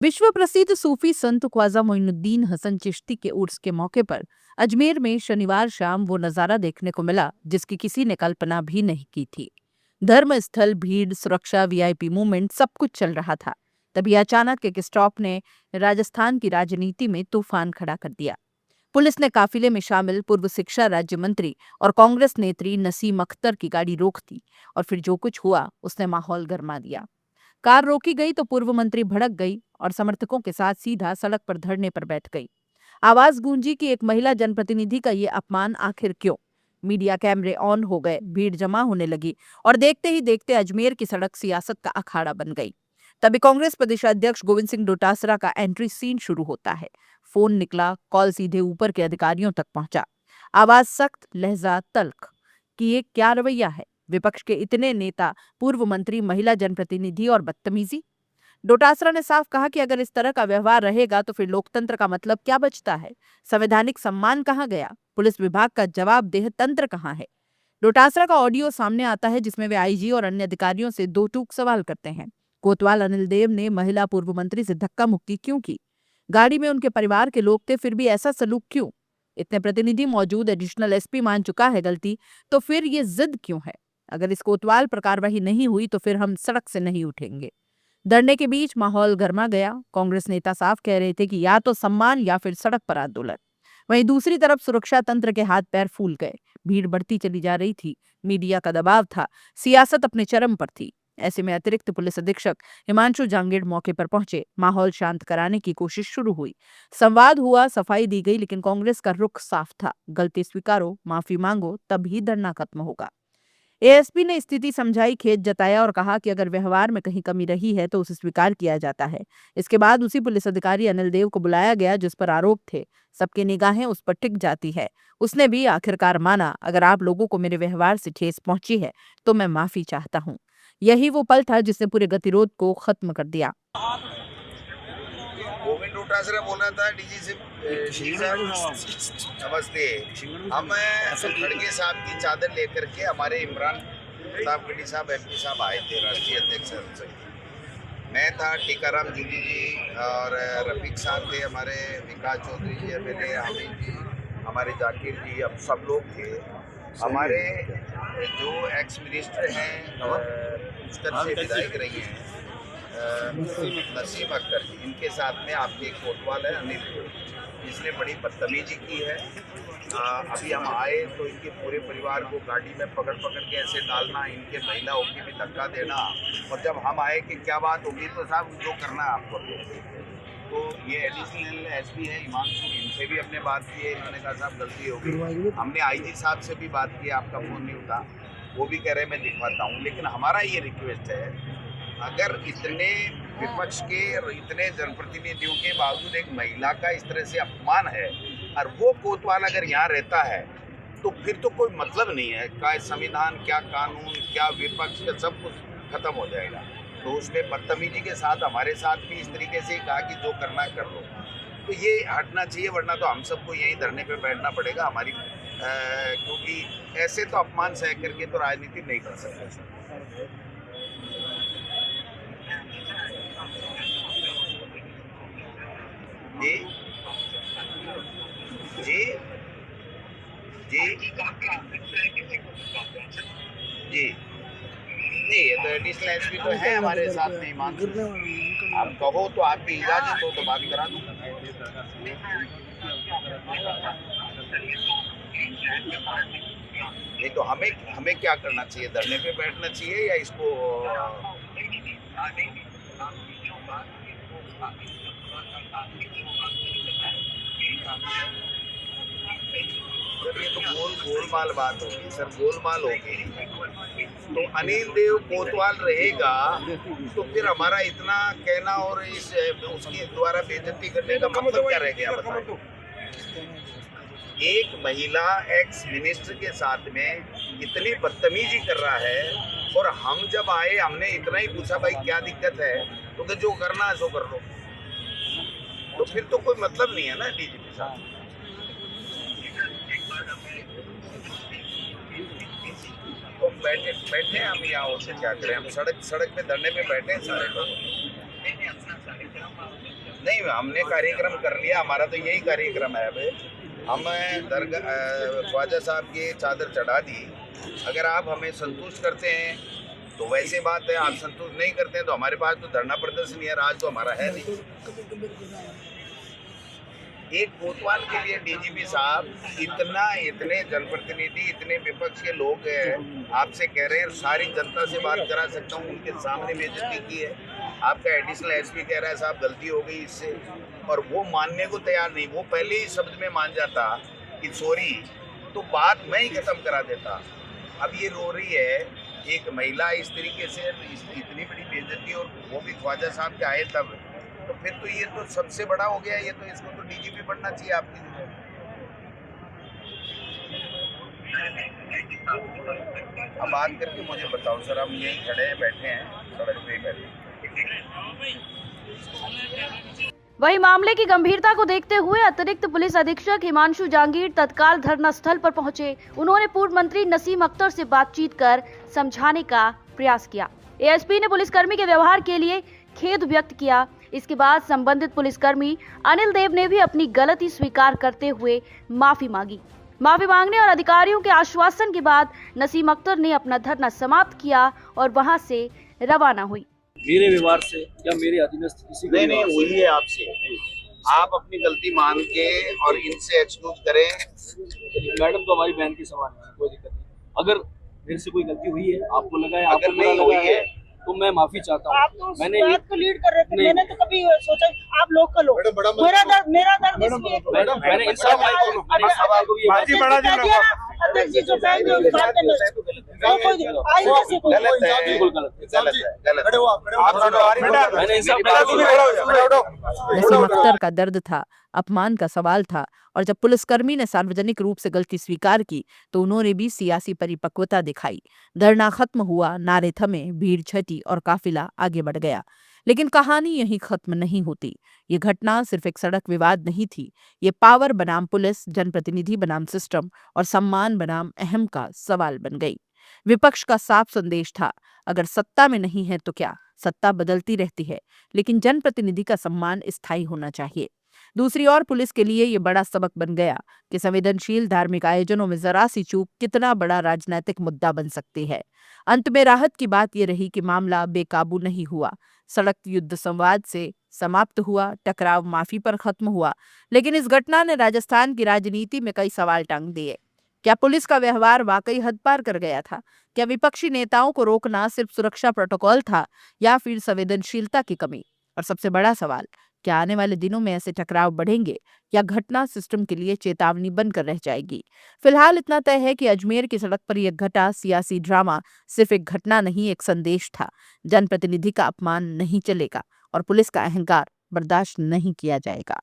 विश्व प्रसिद्ध सूफी संत ख्वाजा मोइनुद्दीन हसन चिश्ती के उर्स के मौके पर अजमेर में शनिवार शाम वो नजारा देखने को मिला जिसकी किसी ने कल्पना भी नहीं की थी। धर्म स्थल, भीड़, सुरक्षा, वीआईपी मूवमेंट, सब कुछ चल रहा था। तभी अचानक एक स्टॉप ने राजस्थान की राजनीति में तूफान खड़ा कर दिया। पुलिस ने काफिले में शामिल पूर्व शिक्षा राज्य मंत्री और कांग्रेस नेत्री नसीम अख्तर की गाड़ी रोक दी और फिर जो कुछ हुआ उसने माहौल गरमा दिया। कार रोकी गई तो पूर्व मंत्री भड़क गई और समर्थकों के साथ सीधा सड़क पर धरने पर बैठ गई। आवाज गूंजी कि एक महिला जनप्रतिनिधि का ये अपमान आखिर क्यों। मीडिया कैमरे ऑन हो गए, भीड़ जमा होने लगी और देखते ही देखते अजमेर की सड़क सियासत का अखाड़ा बन गई। तभी कांग्रेस प्रदेशाध्यक्ष गोविंद सिंह डोटासरा का एंट्री सीन शुरू होता है। फोन निकला, कॉल सीधे ऊपर के अधिकारियों तक पहुंचा। आवाज सख्त, लहजा तल्ख कि ये क्या रवैया है। विपक्ष के इतने नेता, पूर्व मंत्री, महिला जनप्रतिनिधि और बदतमीजी। डोटासरा ने साफ कहा कि अगर इस तरह का व्यवहार रहेगा तो फिर लोकतंत्र का मतलब क्या बचता है। संवैधानिक सम्मान कहाँ गया, पुलिस विभाग का जवाबदेह तंत्र कहाँ है। डोटासरा का ऑडियो सामने आता है जिसमें वे आईजी और अन्य अधिकारियों से दो टूक सवाल करते हैं। कोतवाल अनिल देव ने महिला पूर्व मंत्री से धक्का मुक्की क्यों की? गाड़ी में उनके परिवार के लोग थे, फिर भी ऐसा सलूक क्यों? इतने प्रतिनिधि मौजूद, एडिशनल एसपी मान चुका है गलती, तो फिर ये जिद क्यों है? अगर इस कोतवाल पर कार्रवाई नहीं हुई तो फिर हम सड़क से नहीं उठेंगे। धरने के बीच माहौल गर्मा गया। कांग्रेस नेता साफ कह रहे थे कि या तो सम्मान या फिर सड़क पर आंदोलन। वहीं दूसरी तरफ सुरक्षा तंत्र के हाथ पैर फूल गए। भीड़ बढ़ती चली जा रही थी, मीडिया का दबाव था, सियासत अपने चरम पर थी। ऐसे में अतिरिक्त पुलिस अधीक्षक हिमांशु जांगेड़ मौके पर पहुंचे। माहौल शांत कराने की कोशिश शुरू हुई। संवाद हुआ, सफाई दी गई, लेकिन कांग्रेस का रुख साफ था। गलती स्वीकारो, माफी मांगो, तभी धरना खत्म होगा। एएसपी ने स्थिति समझाई, खेद जताया और कहा कि अगर व्यवहार में कहीं कमी रही है तो उसे स्वीकार किया जाता है। इसके बाद उसी पुलिस अधिकारी अनिल देव को बुलाया गया जिस पर आरोप थे। सबकी निगाहें उस पर टिक जाती है। उसने भी आखिरकार माना, अगर आप लोगों को मेरे व्यवहार से ठेस पहुंची है तो मैं माफी चाहता हूं। यही वो पल था जिसने पूरे गतिरोध को खत्म कर दिया। गोविंद डोटासरा बोल रहा था डीजी से। नमस्ते। हम खड़गे साहब की चादर लेकर के हमारे इमरान साहब, गड्डी साहब, एमपी साहब आए थे, राष्ट्रीय अध्यक्ष संसद। मैं था, टीकाराम जूली जी और रफीक साहब थे, हमारे विकास चौधरी जी, एमएलए हामिद जी, हमारे जाकिर जी, अब सब लोग थे। हमारे जो एक्स मिनिस्टर हैं, उत्तर से विधायक रही हैं, नसीम अख्तर जी, इनके साथ में आपके एक कोतवाल है अनिल, जिसने बड़ी बदतमीजी की है। अभी हम आए तो इनके पूरे परिवार को गाड़ी में पकड़ पकड़ के ऐसे डालना, इनके महिलाओं की भी धक्का देना। और जब हम आए कि क्या बात होगी तो साहब जो करना है आपको। तो ये एडिशनल एसपी है हिमांशु, इनसे भी हमने बात की है। इन्होंने कहा साहब गलती हो गई। हमने आईजी साहब से भी बात की, आपका फ़ोन नहीं उठा, वो भी कह रहे मैं दिखवाता हूँ। लेकिन हमारा ये रिक्वेस्ट है, अगर इतने विपक्ष के और इतने जनप्रतिनिधियों के बावजूद एक महिला का इस तरह से अपमान है और वो कोतवाल अगर यहाँ रहता है तो फिर तो कोई मतलब नहीं है। क्या संविधान, क्या कानून, क्या विपक्ष, का सब कुछ खत्म हो जाएगा। तो उसमें बदतमीजी के साथ हमारे साथ भी इस तरीके से कहा कि जो करना है कर लो। तो ये हटना चाहिए, वरना तो हम सबको यहीं धरने पे बैठना पड़ेगा हमारी, क्योंकि ऐसे तो अपमान सह करके तो राजनीति नहीं कर सकते। जी जी जी जी, नहीं ये तो एडिशनल एसपी तो है हमारे साथ में हिमांशु। आप कहो तो, आपकी इजाजत हो तो बात करा दूँ। नहीं तो हमें हमें क्या करना चाहिए, धरने पे बैठना चाहिए या इसको? सर ये तो गोलमाल बात होगी सर, गोलमाल होगी। तो अनिल देव कोतवाल रहेगा तो फिर हमारा इतना कहना और इस उसकी द्वारा बेइज्जती करने का मतलब क्या रह गया बताओ? एक महिला एक्स मिनिस्टर के साथ में इतनी बदतमीजी कर रहा है और हम जब आए हमने इतना ही पूछा भाई क्या दिक्कत है, तो जो करना है सो कर लो। तो फिर तो कोई मतलब नहीं है ना डीजीपी साहब। तो बैठे बैठे हम यहाँ, और से क्या करें, हम सड़क पे धरने पे बैठे हैं सारे लोग। नहीं, हमने कार्यक्रम कर लिया, हमारा तो यही कार्यक्रम है। अब हम ख्वाजा साहब की चादर चढ़ा दी। अगर आप हमें संतुष्ट करते हैं तो वैसे बात है, आप संतुष्ट नहीं करते हैं तो हमारे पास तो धरना प्रदर्शन यार आज तो हमारा है नहीं। एक कोतवाल के लिए डीजीपी साहब इतने जनप्रतिनिधि, इतने विपक्ष के लोग हैं, आपसे कह रहे हैं सारी जनता से बात करा सकता हूँ, उनके सामने बेइज्जती की है। आपका एडिशनल एसपी कह रहा है साहब गलती हो गई इससे, और वो मानने को तैयार नहीं। वो पहले ही शब्द में मान जाता कि सॉरी, तो बात मैं ही खत्म करा देता। अब ये रो रही है एक महिला इस तरीके से, इतनी बड़ी बेइज्जती, और वो भी ख्वाजा साहब के आए तब, तो फिर तो ये तो सबसे बड़ा हो गया। ये तो इसको तो डीजीपी बनना चाहिए आपकी जगह। अब बात करके मुझे बताओ सर, हम यहीं खड़े हैं, बैठे हैं सड़क पे ही बैठे हैं। वहीं मामले की गंभीरता को देखते हुए अतिरिक्त पुलिस अधीक्षक हिमांशु जांगीर तत्काल धरना स्थल पर पहुंचे। उन्होंने पूर्व मंत्री नसीम अख्तर से बातचीत कर समझाने का प्रयास किया। एएसपी ने पुलिसकर्मी के व्यवहार के लिए खेद व्यक्त किया। इसके बाद संबंधित पुलिसकर्मी अनिल देव ने भी अपनी गलती स्वीकार करते हुए माफी मांगी। माफी मांगने और अधिकारियों के आश्वासन के बाद नसीम अख्तर ने अपना धरना समाप्त किया और वहां से रवाना हुई। मेरे व्यवहार से या मेरे अधीनस्थ किसी को नहीं हुई है आपसे, आप अपनी गलती मान के और इनसे एक्सक्यूज करें। मैडम तो हमारी बहन की समान है, कोई दिक्कत नहीं। अगर मेरे से कोई गलती हुई है, आपको लगा है, आपको बुरा लगा है, तो मैं माफी चाहता हूँ। आप तो मैंने बात को लीड कर रहे थे, मैंने तो कभी सोचा आप लोकल हो। मेरा दर्द इसलिए मैंने इंसाफ को भी अध्यक्ष जी जो कहेंगे उस बात में आइंदा से कोई बिल्कुल गलत मैंने इंसाफ नसीम अख्तर का दर्द था, अपमान का सवाल था, और जब पुलिसकर्मी ने सार्वजनिक रूप से गलती स्वीकार की तो उन्होंने भी सियासी परिपक्वता दिखाई। धरना खत्म हुआ, नारे थमे, भीड़ छटी और काफिला आगे बढ़ गया। लेकिन कहानी यहीं खत्म नहीं होती। ये घटना सिर्फ एक सड़क विवाद नहीं थी, ये पावर बनाम पुलिस, जनप्रतिनिधि बनाम सिस्टम और सम्मान बनाम अहम का सवाल बन गई। विपक्ष का साफ संदेश था, अगर सत्ता में नहीं है तो क्या, सत्ता बदलती रहती है, लेकिन जनप्रतिनिधि का सम्मान स्थायी होना चाहिए। दूसरी ओर पुलिस के लिए ये बड़ा सबक बन गया कि संवेदनशील धार्मिक आयोजनों में जरा सी चूक कितना बड़ा राजनीतिक मुद्दा बन सकती है। अंत में राहत की बात यह रही कि मामला बेकाबू नहीं हुआ, सड़क युद्ध संवाद से समाप्त हुआ, टकराव माफी पर खत्म हुआ। लेकिन इस घटना ने राजस्थान की राजनीति में कई सवाल टांग दिए। क्या पुलिस का व्यवहार वाकई हद पार कर गया था? क्या विपक्षी नेताओं को रोकना सिर्फ सुरक्षा प्रोटोकॉल था या फिर संवेदनशीलता की कमी? और सबसे बड़ा सवाल, क्या आने वाले दिनों में ऐसे टकराव बढ़ेंगे या घटना सिस्टम के लिए चेतावनी बनकर रह जाएगी? फिलहाल इतना तय है कि अजमेर की सड़क पर यह घटा सियासी ड्रामा सिर्फ एक घटना नहीं, एक संदेश था। जनप्रतिनिधि का अपमान नहीं चलेगा और पुलिस का अहंकार बर्दाश्त नहीं किया जाएगा।